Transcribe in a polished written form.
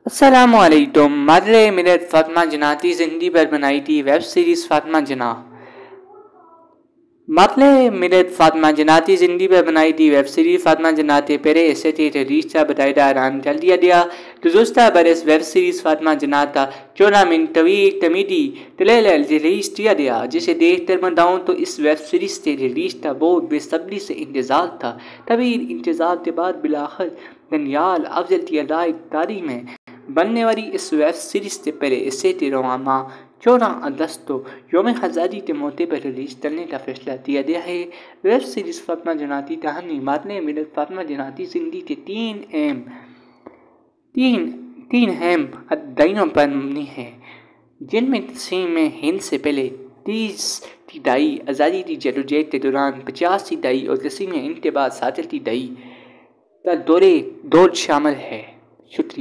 अस्सलामुअलैकुम। मर्रे मिलत फातिमा जन्नाती जिंदगी पर बनाई थी वेब सीरीज फातिमा जना। मरले मिलत फातिमा जन्नाती जिंदगी पर बनाई थी वेब सीरीज फातिमा जन्नाती पेरे ऐसे थे रिश्ता बताया रान चल दिया दिया तो दोस्ता बरस वेब सीरीज फातिमा जन्नाता 14 मिनट तवील तमीदी तले रिलीज किया दिया जिसे देख कर बताऊँ तो इस वेब सीरीज से रिलीज था बहुत बेसब्री से इंतजार था। तवील इंतजार के बाद बिलाखिर दनियाल अफजल की अदाई तारीख में बनने वाली इस वेब सीरीज से पहले इसे तिरवामा 14 अगस्त को योम आज़ादी के मौके पर रिलीज करने का फैसला किया गया है। वेब सीरीज फातिमा जन्नाती कहानी मारने मिलत फातिमा जन्नाती जिंदगी के तीन अहम अध्यायों पर मबनी है, जिनमें तस्लीम में हिंद से पहले 30 की दहाई, आज़ादी की जदोजहद के दौरान 50 की दहाई और तस्लीम हिंद के बाद 60 की दहाई का दौर शामिल है। शुक्रिया।